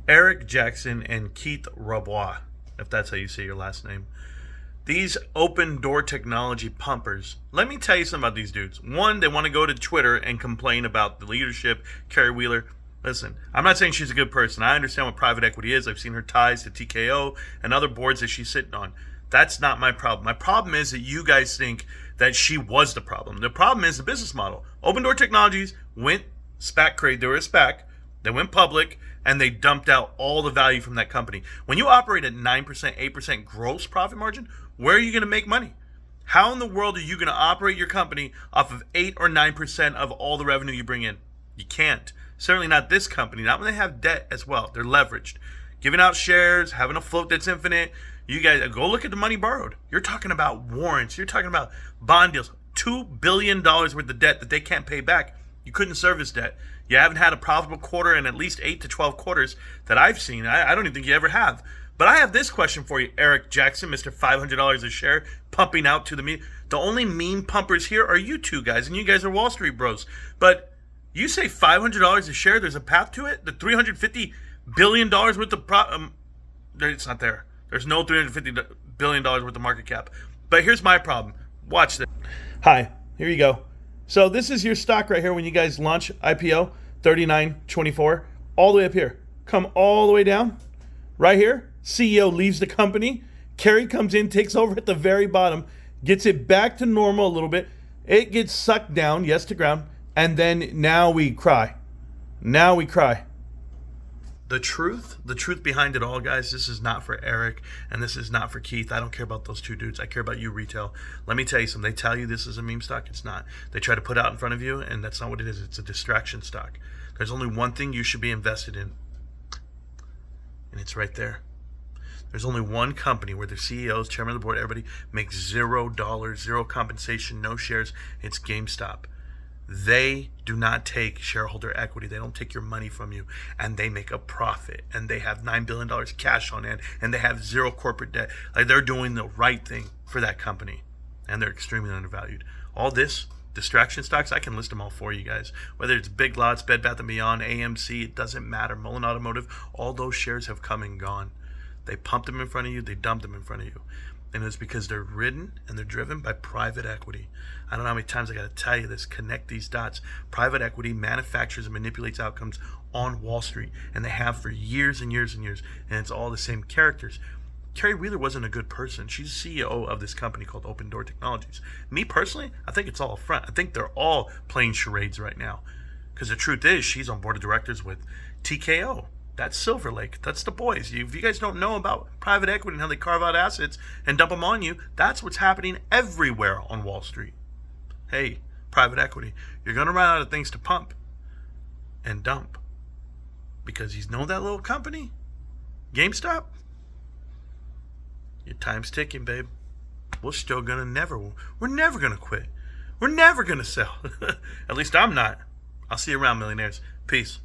Eric Jackson and Keith Rabois, if that's how you say your last name. These open door technology pumpers, let me tell you something about these dudes. One, they want to go to Twitter and complain about the leadership, Carrie Wheeler. Listen, I'm not saying she's a good person. I understand what private equity is. I've seen her ties to TKO and other boards that she's sitting on. That's not my problem. My problem is that you guys think that she was the problem. The problem is the business model. Open Door Technologies went SPAC crate. They were a SPAC. They went public, and they dumped out all the value from that company. When you operate at 9%, 8% gross profit margin, where are you going to make money? How in the world are you going to operate your company off of 8 or 9% of all the revenue you bring in? You can't. Certainly not this company. Not when they have debt as well. They're leveraged. Giving out shares, having a float that's infinite. You guys, go look at the money borrowed. You're talking about warrants. You're talking about bond deals. $2 billion worth of debt that they can't pay back. You couldn't service debt. You haven't had a profitable quarter in at least 8 to 12 quarters that I've seen. I don't even think you ever have. But I have this question for you, Eric Jackson, Mr. $500 a share, pumping out to the meme. The only meme pumpers here are you two guys, and you guys are Wall Street bros. But you say $500 a share, there's a path to it? The $350 billion worth of it's not there. There's no $350 billion worth of market cap. But here's my problem. Watch this. Hi, here you go. So this is your stock right here when you guys launch IPO, 39.24, all the way up here. Come all the way down. Right here, CEO leaves the company. Carrie comes in, takes over at the very bottom, gets it back to normal a little bit. It gets sucked down, yes, to ground. And then now we cry. Now we cry. The truth behind it all, guys, this is not for Eric and this is not for Keith. I don't care about those two dudes. I care about you, retail. Let me tell you something. They tell you this is a meme stock. It's not. They try to put it out in front of you, and that's not what it is. It's a distraction stock. There's only one thing you should be invested in, and it's right there. There's only one company where the CEOs, chairman of the board, everybody makes $0, zero compensation, no shares. It's GameStop. They do not take shareholder equity. They don't take your money from you, and they make a profit, and they have $9 billion cash on hand, and they have zero corporate debt. Like, they're doing the right thing for that company, and they're extremely undervalued. All this, distraction stocks, I can list them all for you guys. Whether it's Big Lots, Bed Bath & Beyond, AMC, it doesn't matter. Mullen Automotive, all those shares have come and gone. They pumped them in front of you. They dumped them in front of you. And it's because they're ridden and they're driven by private equity. I don't know how many times I got to tell you this. Connect these dots. Private equity manufactures and manipulates outcomes on Wall Street. And they have for years and years and years. And it's all the same characters. Carrie Wheeler wasn't a good person. She's CEO of this company called Open Door Technologies. Me personally, I think it's all a front. I think they're all playing charades right now. Because the truth is, she's on board of directors with TKO. That's Silver Lake. That's the boys. If you guys don't know about private equity and how they carve out assets and dump them on you, that's what's happening everywhere on Wall Street. Hey, private equity, you're going to run out of things to pump and dump. Because you know that little company, GameStop? Your time's ticking, babe. We're never going to quit. We're never going to sell. At least I'm not. I'll see you around, millionaires. Peace.